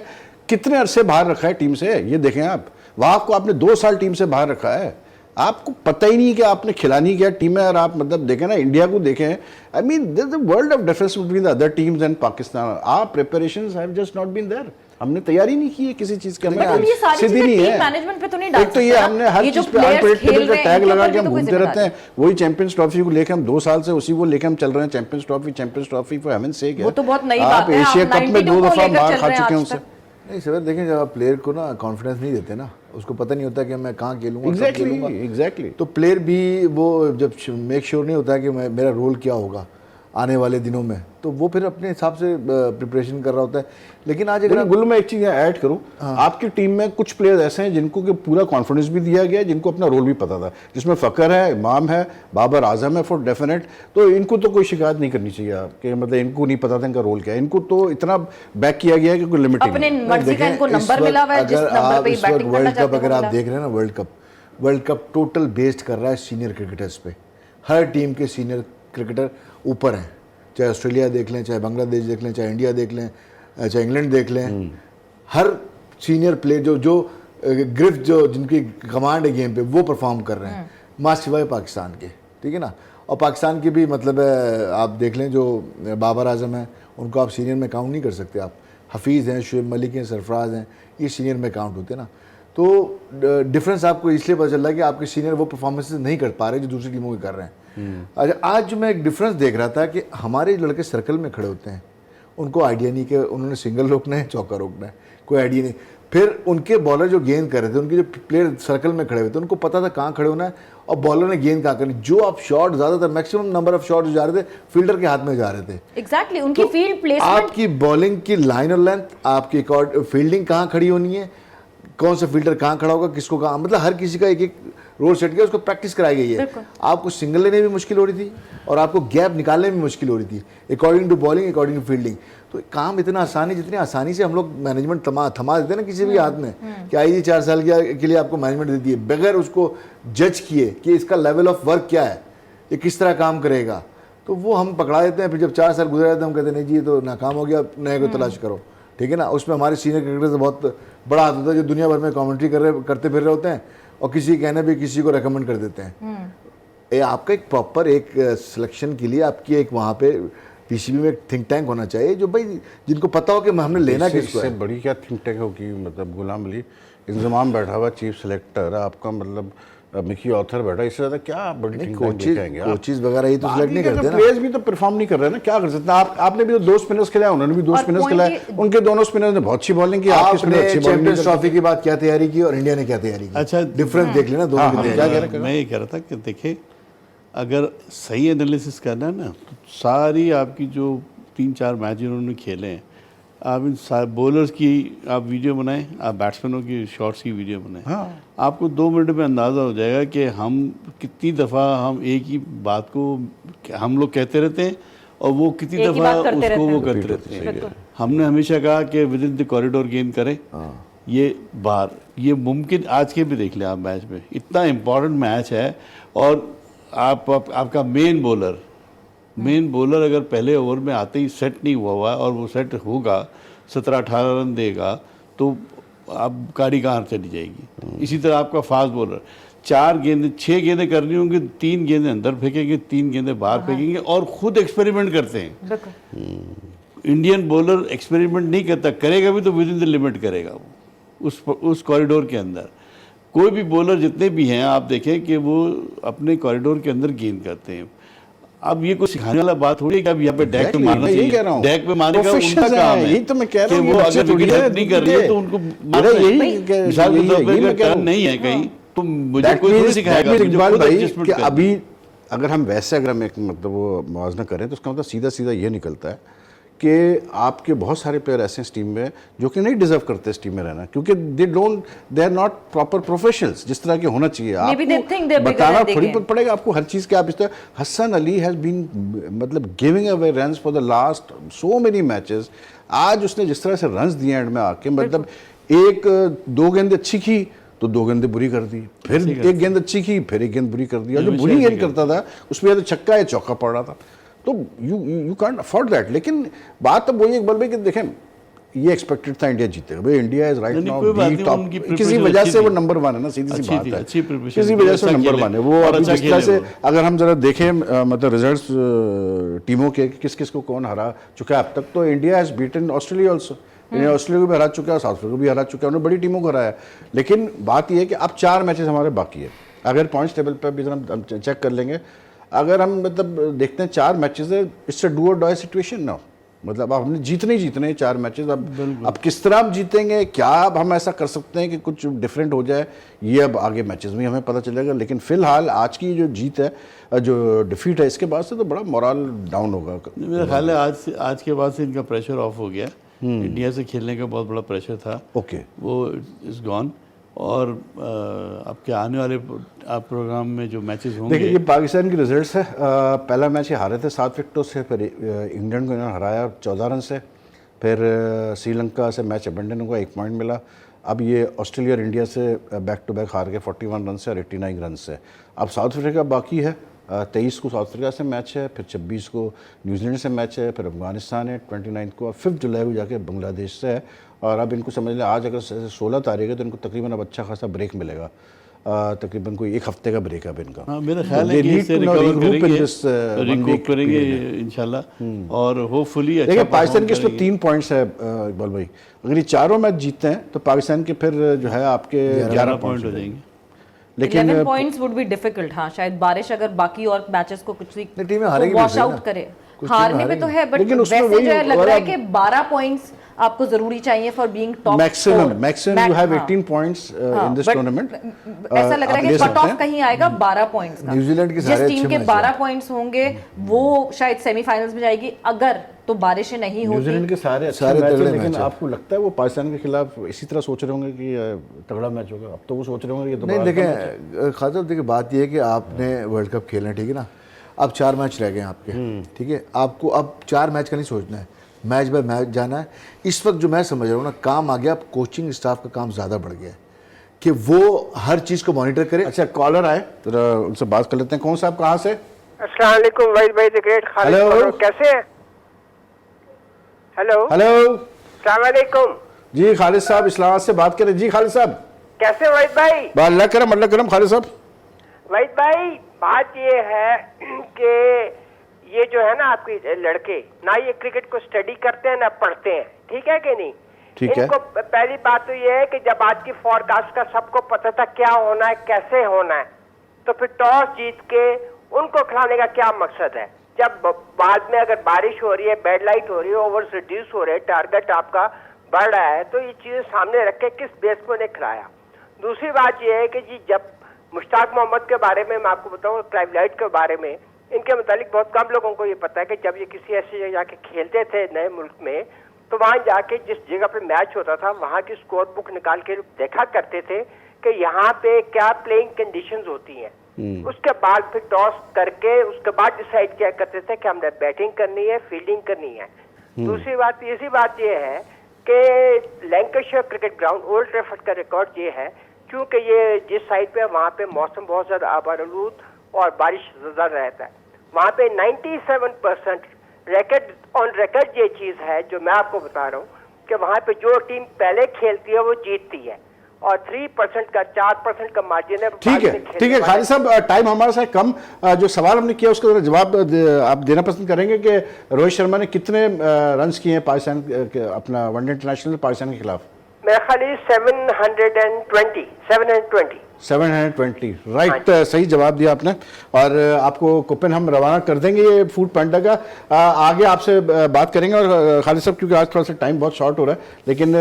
कितने अरसे बाहर रखा है टीम से, ये देखें आप। वाह को आपने 2 साल टीम से बाहर रखा है, आपको पता ही नहीं कि आपने खिलानी क्या टीम है। और आप मतलब देखें ना, इंडिया को देखें, I mean there is a world of difference between the other teams and Pakistan. Our preparations have just not been there. हमने तैयारी नहीं की है किसी चीज की, हमें सीधी नहीं है। मैनेजमेंट पे तो नहीं डाल एक तो ये हमने हर चीज पे अनप्रेडिक्टेबल का टैग लगा के हम घूमते रहते हैं। वही चैंपियंस ट्रॉफी को लेके हम 2 साल से उसी को लेके हम चल रहे हैं। चैंपियंस ट्रॉफी फॉर हेवन सेक है, वो तो बहुत नई बात है। आप एशिया कप में 2 दफा मार खा चुके हैं उससे। नहीं सर, देखें जब आप प्लेयर को ना कॉन्फिडेंस नहीं देते ना, उसको पता नहीं होता कि मैं कहाँ खेलूंगा, एग्जैक्टली। तो प्लेयर भी वो जब मेक श्योर नहीं होता कि मेरा रोल क्या होगा आने वाले दिनों में, तो वो फिर अपने हिसाब से प्रिपरेशन कर रहा होता है। लेकिन आज अगर गुल में एक चीज ऐड करूं, आपकी टीम में कुछ प्लेयर ऐसे हैं जिनको कि पूरा कॉन्फिडेंस भी दिया गया है, जिनको अपना रोल भी पता था, जिसमें फकर है, इमाम है, बाबर आजम है फॉर डेफिनेट। तो इनको तो कोई शिकायत नहीं करनी चाहिए आपके, मतलब इनको नहीं पता था इनका रोल क्या है। इनको तो इतना बैक किया गया है कि कोई लिमिट नहीं। अपने मर्जी का इनको नंबर मिला हुआ है, जिस नंबर पे बैटिंग करना चाहते हैं। वर्ल्ड कप अगर आप देख रहे हैं ना, वर्ल्ड कप टोटल बेस्ड कर रहा है सीनियर क्रिकेटर्स पे। हर टीम के सीनियर क्रिकेटर ऊपर हैं, चाहे ऑस्ट्रेलिया देख लें, चाहे बांग्लादेश देख लें, चाहे इंडिया देख लें, चाहे इंग्लैंड देख लें। हर सीनियर प्लेयर जो ग्रिफ्ट जो जिनकी कमांड है गेम पे, वो परफॉर्म कर रहे हैं, मां सिवाय पाकिस्तान के, ठीक है ना। और पाकिस्तान की भी मतलब है, आप देख लें जो बाबर आजम है, उनको आप सीनियर में काउंट नहीं कर सकते। आप हफीज़ हैं, शोएब मलिक हैं, सरफराज हैं, ये सीनियर में काउंट होते हैं ना। तो डिफरेंस आपको इसलिए पता चल रहा है कि आपके सीनियर वो परफॉर्मेंसेस नहीं कर पा रहे जो दूसरी टीमों के कर रहे हैं। अच्छा, आज जो मैं एक डिफरेंस देख रहा था कि हमारे लड़के सर्कल में खड़े होते हैं, उनको आइडिया नहीं कि उन्होंने सिंगल रोकना है, चौका रोकना है, कोई आइडिया नहीं। फिर उनके बॉलर जो गेंद कर रहे थे, उनके जो प्लेयर सर्कल में खड़े हुए थे, उनको पता था कहाँ खड़े होना है और बॉलर ने गेंद कहाँ करनी। जो आप शॉट ज़्यादातर मैक्सिमम नंबर ऑफ शॉट जो जा रहे थे फील्डर के हाथ में जा रहे थे। एग्जैक्टली, उनकी तो फील्ड प्लेसमेंट, आपकी बॉलिंग की लाइन और लेंथ, आपकी फील्डिंग कहाँ खड़ी होनी है, कौन सा फील्डर कहाँ खड़ा होगा, किसको कहाँ, मतलब हर किसी का एक एक रोल सेट किया, उसको प्रैक्टिस कराई गई है। आपको सिंगल लेने में मुश्किल हो रही थी और आपको गैप निकालने में मुश्किल हो रही थी, according to bowling, according to fielding. तो काम इतना आसान है, जितनी आसानी से हम लोग मैनेजमेंट थमा देते हैं ना किसी भी हाथ में, कि आई 4 साल के लिए आपको मैनेजमेंट देती है, बगैर उसको जज किए कि इसका लेवल ऑफ वर्क क्या है, ये किस तरह काम करेगा, तो वो हम पकड़ा देते हैं। फिर जब 4 साल गुजर जाते हैं, हम कहते हैं नहीं जी ये तो नाकाम हो गया, नए को तलाश करो, ठीक है ना। उसमें हमारे सीनियर क्रिकेटर से बहुत बड़ा हाथ होता है, जो दुनिया भर में कमेंट्री करते फिर रहे होते हैं और किसी कहने भी किसी को रेकमेंड कर देते हैं। ये आपका एक प्रॉपर एक सिलेक्शन के लिए आपकी एक वहाँ पे पीसीबी में एक थिंक टैंक होना चाहिए, जो भाई जिनको पता हो कि हमने लेना किसको है। बड़ी क्या थिंक टैंक होगी, मतलब गुलाम अली इंतजाम बैठा हुआ, चीफ सेलेक्टर आपका, मतलब मिकी ऑथर बैठा, इससे ज्यादा क्या बड़ी थिंक टैंक लेके कोचेस वगैरह ही तो सिलेक्ट नहीं करते ना। प्लेयर्स भी तो परफॉर्म नहीं कर रहे ना, क्या कर सकते हैं। आपने भी तो 2 स्पिनर्स खिलाए, उन्होंने भी 2 स्पिनर्स खिलाए, उनके दोनों स्पिनर्स ने बहुत अच्छी बॉलिंग की। आपने चैंपियंस ट्रॉफी की बात क्या तैयारी की और इंडिया ने क्या तैयारी की, अच्छा डिफरेंस देख लेना दोनों की तैयारी। मैं ये कह रहा था कि देखिए, अगर सही एनालिसिस करना है ना, तो सारी आपकी जो 3-4 मैच इन्होंने खेले हैं, आप इन बॉलर्स की आप वीडियो बनाएं, आप बैट्समैनों की शॉट्स की वीडियो बनाएं, आपको 2 मिनट में अंदाज़ा हो जाएगा कि हम कितनी दफ़ा हम एक ही बात को हम लोग कहते रहते हैं और वो कितनी दफ़ा उसको वो करते रहते हैं। हमने हमेशा कहा कि विद इन द कॉरिडोर गेंद करें, ये बाहर, ये मुमकिन आज के भी देख लें आप मैच में, इतना इम्पॉर्टेंट मैच है। और आपका मेन बॉलर अगर पहले ओवर में आते ही सेट नहीं हुआ और वो सेट होगा, 17-18 रन देगा, तो अब गाड़ी कहाँ चली जाएगी। इसी तरह आपका फास्ट बॉलर 6 गेंदें करनी होंगी, 3 गेंदें अंदर फेंकेंगे, 3 गेंदें बाहर फेंकेंगे और खुद एक्सपेरिमेंट करते हैं। इंडियन बॉलर एक्सपेरिमेंट नहीं करता, करेगा भी तो विद इन द लिमिट करेगा वो, उस कॉरिडोर के अंदर। कोई भी बॉलर जितने भी हैं आप देखें कि वो अपने कॉरिडोर के अंदर गेंद करते हैं। अब ये कुछ सिखाने वाला बात थोड़ी है कि अब यहाँ पे डेक पे मारना चाहिए, डेक पे मारने का उनका काम है। यही तो मैं कह रहा हूँ, वो अगर विकेट नहीं कर रही है तो उनको नहीं है कहीं, तो मुझे That कोई थोड़ी means- सिखाएगा, that means मुझे इकबाल खुद भाई adjustment कि करना है। अभी अगर हम वैसे अगर हम एक मतलब वो मुआवजा करें तो उसका मतलब सीधा सीधा ये निकलता है कि आपके बहुत सारे प्लेयर ऐसे हैं इस टीम में जो कि नहीं डिजर्व करते इस टीम में रहना, क्योंकि they are not proper professionals जिस तरह के होना चाहिए। Maybe they think they're आपको bigger बताना than they थोड़ी can. पड़ेगा आपको हर चीज़ के। आप इस तरह हसन अली हैज़ बीन मतलब giving away runs for the last so many matches. आज उसने जिस तरह से रन्स दिए एंड में आके, मतलब एक दो गेंद अच्छी की तो दो गेंदें बुरी कर दी, फिर एक गेंद अच्छी की फिर एक गेंद बुरी कर दी, और जो बुरी गेंद करता था उसमें या तो छक्का या चौका पड़ रहा था। तो यू कांट अफोर्ड दैट। लेकिन बात अब वही इकबाल भाई कि देखें ये एक्सपेक्टेड था इंडिया जीतेगा। भाई India is right now the top, किसी वजह से वो नंबर 1 है ना, सीधी सी बात है, किसी वजह से नंबर 1 है वो। अभी जिस तरह से अगर हम जरा देखें मतलब रिजल्ट्स टीमों के किस किस को कौन हरा चुका है अब तक, तो India has beaten Australia also. India Australia को भी हरा चुका है, साउथ अफ्रीका को भी हरा चुका है, उन्होंने बड़ी टीमों को हराया। लेकिन बात यह है कि अब 4 मैचेस हमारे बाकी है। अगर पॉइंट्स टेबल पर भी हम चेक कर लेंगे, अगर हम मतलब देखते हैं 4 मैचेस है, इट्स अ डू और डाई सिचुएशन ना। मतलब अब हमने जीतने ही जीतने 4 मैचेस। अब किस तरह हम जीतेंगे, क्या अब हम ऐसा कर सकते हैं कि कुछ डिफरेंट हो जाए, ये अब आगे मैचेस में हमें पता चलेगा। लेकिन फिलहाल आज की जो जीत है, जो डिफीट है, इसके बाद से तो बड़ा मोरल डाउन होगा। मेरा ख्याल है आज के बाद से इनका प्रेशर ऑफ हो गया। इंडिया से खेलने का बहुत बड़ा प्रेशर था, ओके वो इज गॉन। और आपके आने वाले प्रोग्राम में जो मैचेस होंगे, देखिए ये पाकिस्तान की रिजल्ट्स है। पहला मैच ये हारे थे 7 विकेटों से, फिर इंग्लैंड को इन्होंने हराया 14 रन से, फिर श्रीलंका से मैच अबेंडन को 1 पॉइंट मिला। अब ये ऑस्ट्रेलिया और इंडिया से बैक टू बैक हार के 41 रन से और 89 रन से। अब साउथ अफ्रीका बाकी है, 23 को साउथ अफ्रीका से मैच है, फिर 26 को न्यूजीलैंड से मैच है, फिर अफगानिस्तान है 29 को, और 5 जुलाई को जाके बांग्लादेश से है। और अब इनको समझ लें आज अगर 16 तारीख है तो इनको तकरीबन अब अच्छा खासा ब्रेक मिलेगा, तकरीबन कोई 1 हफ्ते का ब्रेक है अब इनका। हाँ, मेरा ख्याल है कि इससे रिकवर करेंगे इंशाल्लाह, और होपफुली अच्छा। देखिए पाकिस्तान के इस पर 3 पॉइंट्स है इकबाल भाई, अगर ये चारों मैच जीतते हैं तो पाकिस्तान के फिर जो है आपके 11 पॉइंट हो जाएंगे। लेकिन 11 पॉइंट्स वुड बी डिफिकल्ट। हाँ, शायद बारिश अगर बाकी और मैचेस को कुछ टीमें हारेगी भी वॉश सही ना। आउट करे, कुछ टीमें हारने पे तो है, बट लेकिन उसमें वैसे वही जो है लग रहा है वाला- कि 12 पॉइंट्स आपको जरूरी चाहिए for being top. Maximum you have 18 points in this tournament. ऐसा लग रहा है कि कट ऑफ कहीं आएगा 12 पॉइंट्स का। न्यूजीलैंड के जिस सारे टीम अच्छे के मैच 12 हैं। पॉइंट्स होंगे वो शायद सेमीफाइनल्स में जाएगी, अगर तो बारिशें नहीं होती। न्यूजीलैंड के सारे अच्छे सारे मैच हैं, तगड़े लेकिन मैच हैं। आपको लगता है वो पाकिस्तान के खिलाफ इसी तरह सोच रहे होंगे कि तगड़ा मैच होगा? अब तो वो सोच रहे होंगे कि नहीं देखें खातर, देखिए बात यह है कि आपने वर्ल्ड कप खेलना है, ठीक है ना। अब 4 मैच रह गए हैं आपके, ठीक है। आपको अब 4 मैच का नहीं सोचना है, मैच बाय मैच जाना है। इस वक्त जो मैं समझ रहा हूँ ना, काम आ गया, अब कोचिंग स्टाफ का काम ज़्यादा बढ़ गया है कि वो हर चीज़ को मॉनिटर करे। अच्छा कॉलर आए तो उनसे बात कर लेते हैं। कौन साहब कहाँ से? अस्सलाम वालेकुम वहीद भाई द ग्रेट खालिद हेलो। बोल रहा हूं, कैसे हैं? हेलो हेलो अस्सलाम वालेकुम, जी खालिद साहब इस्लामाबाद से बात करें। जी खालिद साहब, कैसे वहीद भाई? अल्लाह करम खालिद साहब। वहीद भाई बात ये है कि ये जो है ना आपके लड़के ना ये क्रिकेट को स्टडी करते हैं ना पढ़ते हैं, ठीक है कि नहीं? ठीक है। इनको पहली बात तो ये है कि जब आज की फोरकास्ट का सबको पता था क्या होना है कैसे होना है, तो फिर टॉस जीत के उनको खिलाने का क्या मकसद है? जब बाद में अगर बारिश हो रही है, बैड लाइट हो रही है, ओवर्स रिड्यूस हो रहे हैं, टारगेट आपका बढ़ रहा है, तो ये चीजें सामने रख के किस बेस पर उन्हें खिलाया? दूसरी बात यह है कि जी जब मुश्ताक मोहम्मद के बारे में मैं आपको बताऊं, क्लाइव लाइट के बारे में, इनके मुतालिक बहुत कम लोगों को ये पता है कि जब ये किसी ऐसी जगह जाके खेलते थे नए मुल्क में, तो वहां जाके जिस जगह पे मैच होता था वहां की स्कोर बुक निकाल के देखा करते थे कि यहाँ पे क्या प्लेइंग कंडीशंस होती हैं। उसके बाद फिर टॉस करके उसके बाद डिसाइड किया करते थे कि हमने बैटिंग करनी है फील्डिंग करनी है। दूसरी बात तीसरी बात ये है कि Lancashire cricket ground old Trafford का रिकॉर्ड ये है, क्योंकि ये जिस साइड पे वहाँ पे मौसम बहुत ज्यादा आबादलूद और बारिश ज्यादा रहता है, वहाँ पे 97% रिकॉर्ड ऑन रिकॉर्ड ये चीज है जो मैं आपको बता रहा हूँ कि वहाँ पे जो टीम पहले खेलती है वो जीतती है, और 3% का 4% का मार्जिन है। ठीक है खालिद साहब, टाइम हमारे साथ कम। जो सवाल हमने किया उसका जवाब आप देना पसंद करेंगे कि रोहित शर्मा ने कितने रन्स किए हैं पाकिस्तान अपना वनडे इंटरनेशनल पाकिस्तान के खिलाफ? मेरा ख्याल 720 720 राइट, सही जवाब दिया आपने। और आपको कूपन हम रवाना कर देंगे ये फूड पांडा का। आगे आपसे बात करेंगे। और खालिद साहब, क्योंकि आज थोड़ा सा टाइम बहुत शॉर्ट हो रहा है, लेकिन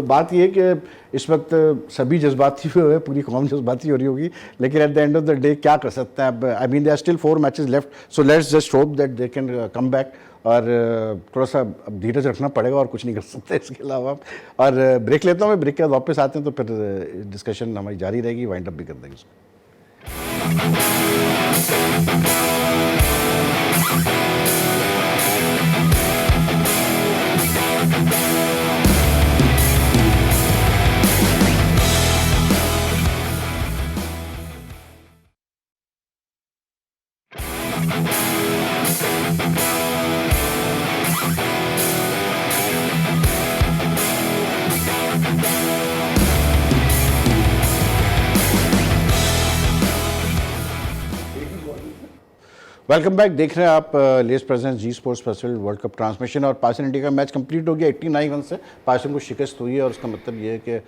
बात ये है कि इस वक्त सभी जज्बाती हुए हुए, पूरी कौम जज्बाती हो रही होगी, लेकिन at the end of the day क्या कर सकते हैं अब। I mean, they are still 4 matches left, so let's just hope that they can come back. और थोड़ा सा अब धीरज रखना पड़ेगा, और कुछ नहीं कर सकते इसके अलावा। और ब्रेक लेता हूँ मैं, ब्रेक के बाद वापस आते हैं तो फिर डिस्कशन हमारी जारी रहेगी, वाइंड अप भी कर देंगे इसको। Welcome back. देख रहे हैं आप Lays presents Zee sports festival world cup transmission. और पाकिस्तान इंडिया का मैच कंप्लीट हो गया 89 रन से। पाकिस्तान को शिकस्त हुई है, और उसका मतलब ये है कि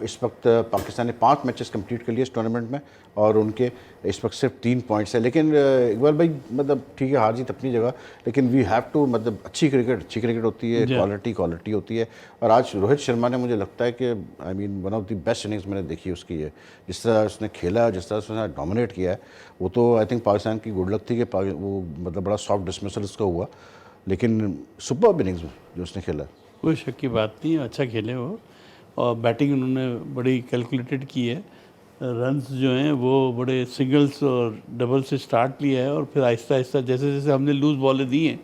इस वक्त पाकिस्तान ने 5 मैचेस कंप्लीट कर लिए इस टूर्नामेंट में, और उनके इस वक्त सिर्फ 3 पॉइंट्स है। लेकिन इकबाल भाई, मतलब ठीक है, हार जीत अपनी जगह, लेकिन वी हैव टू, मतलब अच्छी क्रिकेट होती है, क्वालिटी होती है। और आज रोहित शर्मा ने, मुझे लगता है कि I mean one of the best innings मैंने देखी उसकी है। जिस तरह उसने खेला, जिस तरह उसने डोमिनेट किया है, वो तो आई थिंक पाकिस्तान की गुड लक थी कि वो मतलब बड़ा सॉफ्ट डिसमिसल उसका हुआ, लेकिन सुपर इनिंग्स जो उसने खेला। कोई शक की बात नहीं, अच्छा खेले वो। और बैटिंग उन्होंने बड़ी कैलकुलेटेड की है। रन्स जो हैं वो बड़े सिंगल्स और डबल से स्टार्ट लिया है, और फिर आहिस्ता आहिस्ता जैसे जैसे हमने लूज़ बॉलें दी हैं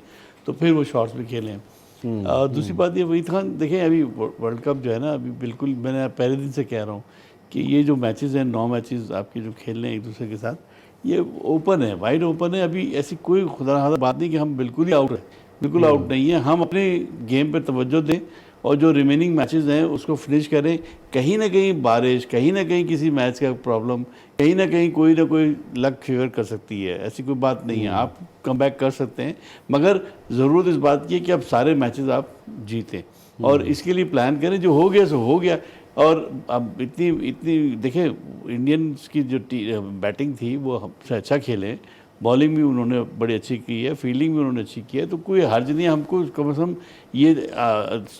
तो फिर वो शॉट्स भी खेले हैं। और दूसरी बात ये, वहीद खान देखें, अभी वर्ल्ड कप जो है ना, अभी बिल्कुल मैंने पहले दिन से कह रहा हूँ कि ये जो मैचेस हैं, 9 मैचेस आपके जो खेल रहे हैं एक दूसरे के साथ, ये ओपन है, वाइड ओपन है। अभी ऐसी कोई खुदा ना बात नहीं कि हम बिल्कुल ही आउट है, बिल्कुल आउट नहीं है। हम अपने गेम पे तवज्जो दें, और जो रिमेनिंग मैचेस हैं उसको फिनिश करें। कहीं ना कहीं बारिश, कहीं ना कहीं किसी मैच का प्रॉब्लम, कहीं ना कहीं कोई ना कोई लक फेवर कर सकती है, ऐसी कोई बात नहीं है। आप कम बैक कर सकते हैं, मगर ज़रूरत इस बात की है कि आप सारे मैचेस आप जीतें, और इसके लिए प्लान करें। जो हो गया सो हो गया। और अब इतनी देखें, इंडियंस की जो बैटिंग थी वो हमसे अच्छा खेले, बॉलिंग भी उन्होंने बड़ी अच्छी की है, फील्डिंग भी उन्होंने अच्छी की है, तो कोई हर्ज नहीं है। हमको कम से कम ये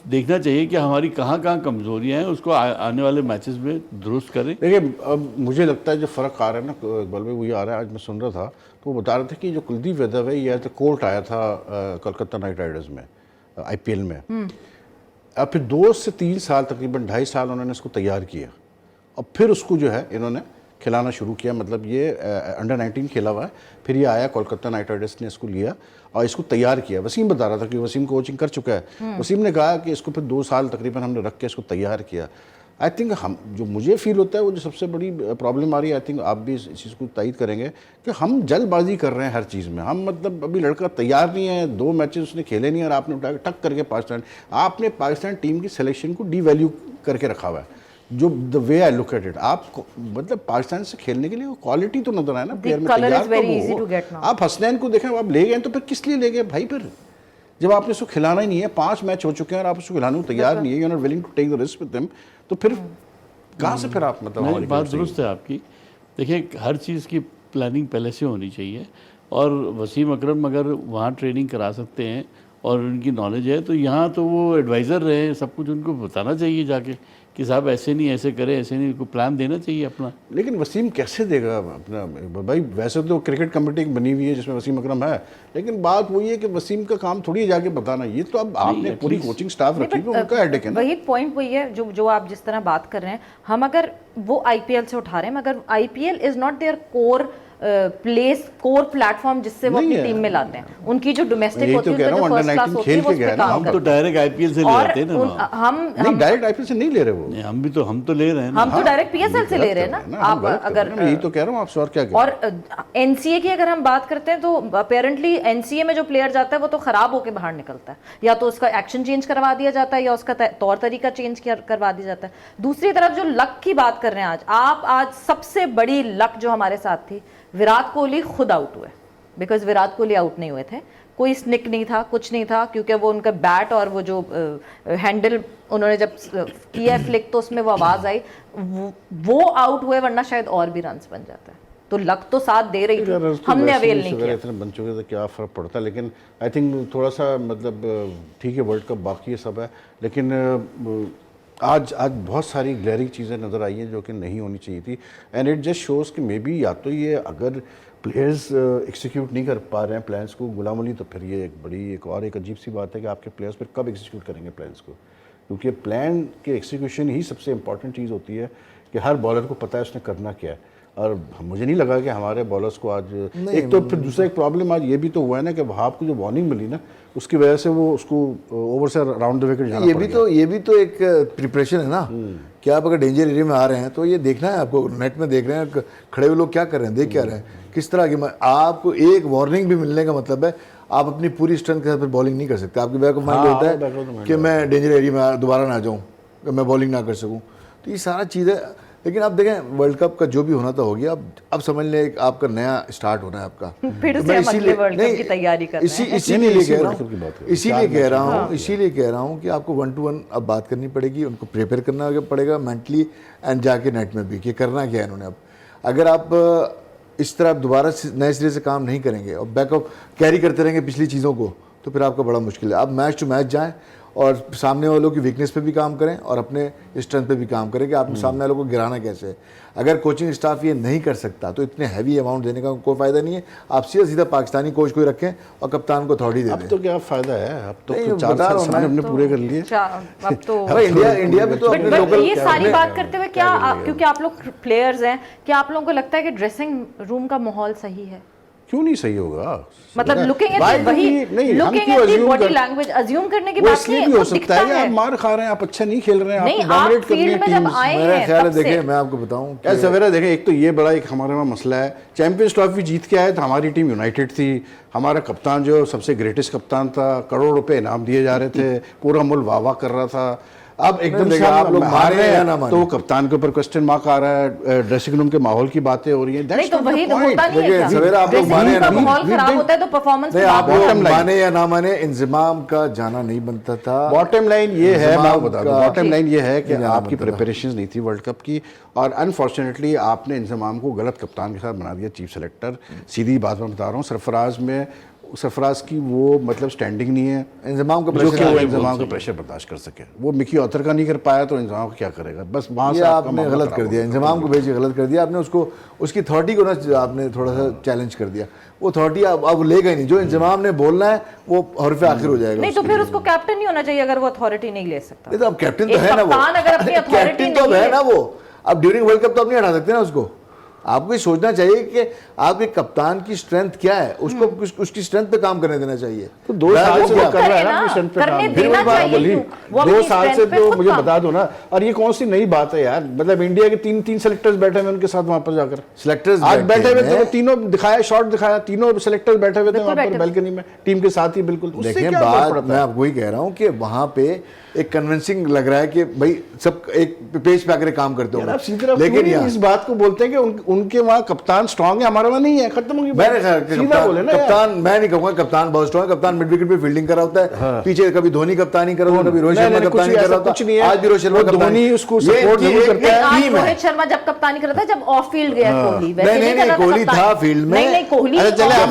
देखना चाहिए कि हमारी कहाँ कमजोरियाँ हैं, उसको आने वाले मैचेस में दुरुस्त करें। देखिए, अब मुझे लगता है जो फ़र्क आ रहा है ना इकबाल भाई, वही आ रहा है। आज मैं सुन रहा था तो वो बता रहे थे कि जो कुलदीप यादव है, ये तो कोर्ट आया था कोलकाता नाइट राइडर्स में, IPL में। अब फिर 2 से 3 साल, तकरीबन 2.5 साल उन्होंने इसको तैयार किया, और फिर उसको जो है इन्होंने खिलाना शुरू किया। मतलब ये अंडर 19 खेला हुआ है, फिर ये आया, कोलकाता नाइट राइडर्स ने इसको लिया और इसको तैयार किया। वसीम बता रहा था कि वसीम कोचिंग कर चुका है। वसीम ने कहा कि इसको फिर 2 साल तकरीबन हमने रख के इसको तैयार किया। आई थिंक हम, जो मुझे फील होता है, वो जो सबसे बड़ी प्रॉब्लम आ रही है, आई थिंक आप भी इस चीज़ को तायद करेंगे कि हम जल्दबाजी कर रहे हैं हर चीज़ में। हम मतलब अभी लड़का तैयार नहीं है, 2 मैचेस उसने खेले नहीं, और आपने उठा टक करके आपने पाकिस्तान टीम की सिलेक्शन को डीवैल्यू करके रखा हुआ है। जो the way I look at it, आप मतलब पाकिस्तान से खेलने के लिए वो क्वालिटी तो नजर आए ना प्लेयर में, तैयार तो हो। आप हसनैन को देखें, आप ले गए तो फिर किस लिए ले गए भाई? फिर जब आपने उसको खिलाना ही नहीं है, 5 मैच हो चुके हैं और आप उसको खिलाने को तैयार नहीं है, you are not willing to take the risk with them, तो फिर कहाँ से फिर आप मतलब? बात दुरुस्त है आपकी। देखिए, हर चीज़ की प्लानिंग पहले से होनी चाहिए, और वसीम अकरम अगर वहाँ ट्रेनिंग करा सकते हैं और उनकी नॉलेज है, तो यहाँ तो वो एडवाइज़र रहे, सब कुछ उनको बताना चाहिए जाके कि साहब ऐसे नहीं, ऐसे करें, ऐसे नहीं, उनको प्लान देना चाहिए अपना। लेकिन वसीम कैसे देगा अपना भाई? वैसे तो क्रिकेट कमेटी बनी हुई है जिसमें वसीम अकरम है, लेकिन बात वही है कि वसीम का काम थोड़ी जाके बताना। ये तो अब आपने पूरी कोचिंग स्टाफ रखी है, उनका हेडेक है ना। वही पॉइंट वही है जो आप जिस तरह बात कर रहे हैं। हम अगर वो IPL से उठा रहे हैं, मगर IPL is not there core core platform जिससे वो अपनी टीम में लाते हैं। उनकी जो डोमेस्टिक होती है, जो फर्स्ट क्लास होती है, वो उस पे काम हम तो डायरेक्ट IPL से ले आते हैं ना। हम नहीं, डायरेक्ट IPL से नहीं ले रहे वो। हम तो ले रहे हैं ना। हम तो डायरेक्ट PSL से ले रहे हैं ना। आप अगर यही तो कह रहा हूँ आपसे, और क्या। और NCA की अगर हम बात करते हैं, तो अपेरेंटली NCA में जो प्लेयर जाता है वो तो खराब होकर बाहर निकलता है, या तो उसका एक्शन चेंज करवा दिया जाता है, या उसका तौर तरीका चेंज करवा दिया जाता है। दूसरी तरफ जो लक की बात कर रहे हैं आज सबसे बड़ी लक जो हमारे साथ थी, विराट कोहली खुद आउट हुए। बिकॉज विराट कोहली आउट नहीं हुए थे, कोई स्निक नहीं था, कुछ नहीं था, क्योंकि वो उनका बैट और वो जो हैंडल उन्होंने जब किया फ्लिक तो उसमें वो आवाज़ आई, वो आउट हुए, वरना शायद और भी रन्स बन जाता है। तो लक तो साथ दे रही थी, हमने अवेल नहीं किया। इतने बन चुके थे क्या फ़र्क पड़ता, लेकिन आई थिंक थोड़ा सा मतलब ठीक है, वर्ल्ड कप बाकी ये सब है, लेकिन आज बहुत सारी ग्लैरिंग चीज़ें नज़र आई हैं जो कि नहीं होनी चाहिए थी। एंड इट जस्ट शोज़ कि मे बी या तो ये अगर प्लेयर्स एग्जीक्यूट नहीं कर पा रहे हैं प्लान्स को, गुलाम अली, तो फिर ये एक अजीब सी बात है कि आपके प्लेयर्स फिर कब एग्जीक्यूट करेंगे प्लान्स को, क्योंकि प्लान के एग्जीक्यूशन ही सबसे इंपॉर्टेंट चीज़ होती है कि हर बॉलर को पता है उसने करना क्या है। और मुझे नहीं लगा कि हमारे बॉलर्स को आज एक तो फिर दूसरा एक प्रॉब्लम आज ये भी तो हुआ है ना कि वहाब को जो वार्निंग मिली ना उसकी वजह से वो उसको ओवर से राउंड द विकेट जाना पड़ गया। ये भी तो एक प्रिपरेशन है ना कि आप अगर डेंजर एरिया में आ रहे हैं तो ये देखना है आपको, नेट में देख रहे हैं खड़े हुए लोग क्या कर रहे हैं, देख क्या रहे हैं, किस तरह की आपको एक वार्निंग भी मिलने का मतलब है आप अपनी पूरी स्ट्रेंथ के साथ बॉलिंग नहीं कर सकते। आपके बैक ऑफ माइंड होता है कि मैं डेंजर एरिया में दोबारा ना जाऊँ, मैं बॉलिंग ना कर सकूँ, तो ये सारा चीज़ें। लेकिन आप देखें वर्ल्ड कप का जो भी होना था हो गया, अब समझ लें आपका नया स्टार्ट होना है आपका, फिर से हम अगले वर्ल्ड कप की तैयारी कर रहे हैं। इसीलिए कह रहा हूँ कि आपको 1-to-1 अब बात करनी पड़ेगी, उनको प्रिपेयर करना पड़ेगा मेंटली एंड जाके नेट में भी कि करना क्या है इन्होंने। अब अगर आप इस तरह दोबारा नए सिरे से काम नहीं करेंगे और बैकअप कैरी करते रहेंगे पिछली चीज़ों को, तो फिर आपका बड़ा मुश्किल है। आप मैच टू मैच जाएं और सामने वालों की वीकनेस पे भी काम करें और अपने स्ट्रेंथ पे भी काम करें कि आपने सामने वालों को गिराना कैसे है। अगर कोचिंग स्टाफ ये नहीं कर सकता तो इतने हैवी अमाउंट देने का कोई फ़ायदा नहीं है। आप सीधा पाकिस्तानी कोच को ही रखें और कप्तान को अथॉरिटी दे दें। अब तो क्या फ़ायदा है, अब तो 4 साल हमने पूरे कर लिए। अब तो इंडिया भी तो अपने लोकल, ये सारी बात करते हुए क्या क्योंकि आप लोग प्लेयर्स हैं, क्या आप लोगों को लगता है कि ड्रेसिंग रूम का माहौल सही है? क्यों नहीं सही होगा? मतलब looking at the body language assume करने की बात नहीं है, हो सकता है आप मार खा रहे हैं, आप अच्छा नहीं खेल रहे हैं, नहीं, आप फील्ड में जब आए हैं मेरा ख्याल है, देखिए मैं आपको बताऊं क्या सवेरा देखें, एक तो ये बड़ा एक हमारे वहाँ मसला है, चैंपियंस ट्रॉफी जीत के आए तो हमारी टीम यूनाइटेड थी, हमारा कप्तान जो सबसे ग्रेटेस्ट कप्तान था, करोड़ रुपए इनाम दिए जा रहे थे, पूरा मुल्क वाह वाह कर रहा था। अब एकदम से आप लोग मार रहे हैं तो कप्तान के ऊपर क्वेश्चन मार्क आ रहा है, ड्रेसिंग रूम के माहौल की बातें हो रही हैं। नहीं तो वही तो होता नहीं है क्या? सवेरा आप लोग माने का माहौल खराब होता है तो परफॉर्मेंस में आप माने या ना माने, इंजमाम का जाना नहीं बनता था। बॉटम लाइन ये है, मैं बता दूं, बॉटम लाइन ये है कि आपकी प्रिपरेशंस नहीं थी वर्ल्ड कप की, और अनफॉर्चुनेटली आपने इंजमाम को गलत कप्तान के साथ बना दिया, चीफ सेलेक्टर। सीधी बात मैं बता रहा हूँ, सरफराज की वो मतलब स्टैंडिंग नहीं है इंजमाम का प्रेशर बर्दाश्त कर सके। वो मिकी ऑथर का नहीं कर पाया तो इंजमाम क्या करेगा? बस वहाँ से आपने गलत कर दिया, इंजमाम को भेज के गलत कर दिया आपने, उसको उसकी अथॉरिटी को ना आपने थोड़ा सा चैलेंज कर दिया। वो अथॉरिटी अब लेगा ही नहीं, जो इंजमाम ने बोलना है वो हरफ आखिर हो जाएगा। नहीं तो फिर उसको कैप्टन नहीं होना चाहिए अगर वो अथॉरिटी नहीं ले सकता। तो अब कैप्टन तो है ना, वो कैप्टन तो है ना वो। अब ड्यूरिंग वर्ल्ड कप तो आप नहीं हटा सकते ना उसको। आपको ये सोचना चाहिए कि आपके कप्तान की स्ट्रेंथ क्या है, उसको उसकी स्ट्रेंथ पे काम करने देना चाहिए। तो 2 साल से कर रहा है ना अपनी स्ट्रेंथ पे काम। 2 साल से तो मुझे बता दो ना, और ये कौन सी नई बात है यार? मतलब इंडिया के 3 सेलेक्टर्स बैठे हुए उनके साथ वहां पर जाकर, सेलेक्टर्स आज बैठे हुए थे, तीनों दिखाया, शॉट दिखाया, तीनों सेलेक्टर्स बैठे हुए थे वहां पर बैल्कनी में टीम के साथ ही। बिल्कुल देखिए, बात मैं आपको ही कह रहा हूँ कि वहां पे एक कन्विंसिंग लग रहा है कि भाई सब एक पेज पे आकर काम करते हो, लेकिन इस बात को बोलते हैं कि उनके वहाँ कप्तान स्ट्रांग है, हमारा वहाँ नहीं है, खत्म होगी। कप्तान मैं नहीं कहूँगा कप्तान बहुत स्ट्रांग है। कप्तान मिड विकेट पे फील्डिंग कर रहा होता है, पीछे कभी धोनी कप्तानी कर रहा होता है, कभी रोहित शर्मा कप्तानी कर रहा होता है। आज भी रोहित शर्मा धोनी उसको सपोर्ट नहीं करता है। रोहित शर्मा जब कप्तानी कर रहा था, जब ऑफ फील्ड गया कोहली, नहीं कोहली था फील्ड में। नहीं कोहली, चले आप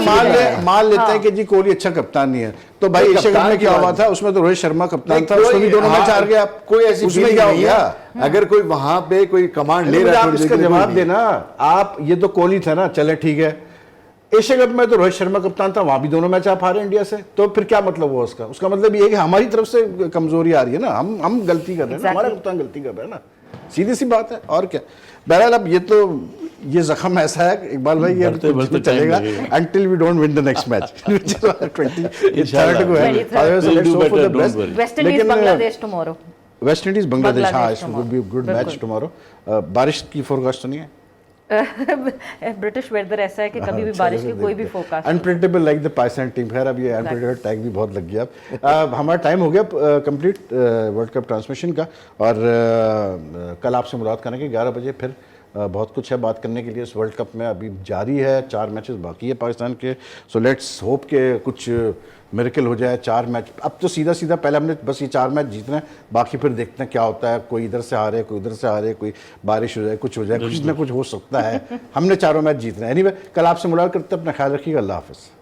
मान लेते हैं कि जी कोहली अच्छा कप्तान नहीं है, तो भाई एशिया कप में क्या हुआ था? उसमें तो रोहित शर्मा कप्तान था, उसमें भी दोनों मैच हार गया। कोई ऐसी उसमें क्या हो गया? अगर कोई वहां पे कोई कमांड ले रहा है, आप इसका जवाब देना। आप ये तो कोहली था ना, चले ठीक है, एशिया कप में तो रोहित शर्मा कप्तान था, वहां भी दोनों मैच आप हारे इंडिया से, तो फिर क्या मतलब हुआ उसका? उसका मतलब ये है कि हमारी तरफ से कमजोरी आ रही है ना, हम गलती कर रहे हैं, हमारा कप्तान गलती कर रहा है ना, सीधी सी बात है। और क्या, बहरहाल अब ये जख्म ऐसा है इकबाल भाई, ये तो चलेगा until we don't win the next match, which is 23rd को है। West Indies Bangladesh tomorrow, West Indies Bangladesh, हाँ, it will be good match tomorrow. बारिश की फोरकास्ट तो नहीं है? ब्रिटिश वेदर ऐसा है कि कभी भी बारिश की कोई भी forecast, unpredictable like the Pakistan team. खैर अब ये अनप्रेडिक्टेबल टैग भी बहुत लग गया। अब हमारा टाइम हो गया कंप्लीट वर्ल्ड कप ट्रांसमिशन का, और कल आपसे मुलाकात करेंगे 11 बजे फिर बहुत कुछ है बात करने के लिए इस वर्ल्ड कप में, अभी जारी है, 4 मैचेस बाकी है पाकिस्तान के। सो लेट्स होप के कुछ मिरेकल हो जाए। 4 मैच अब तो सीधा सीधा पहले हमने बस ये 4 मैच जीतना है, बाकी फिर देखते हैं क्या होता है, कोई इधर से हारे, कोई उधर से हारे, कोई बारिश हो जाए, कुछ हो जाए, कुछ ना कुछ हो सकता है। हमने चारों मैच जीतना है। एनीवे, कल आपसे मुलाकात करते हैं, अपना ख्याल रखिएगा, अल्लाह हाफिज़।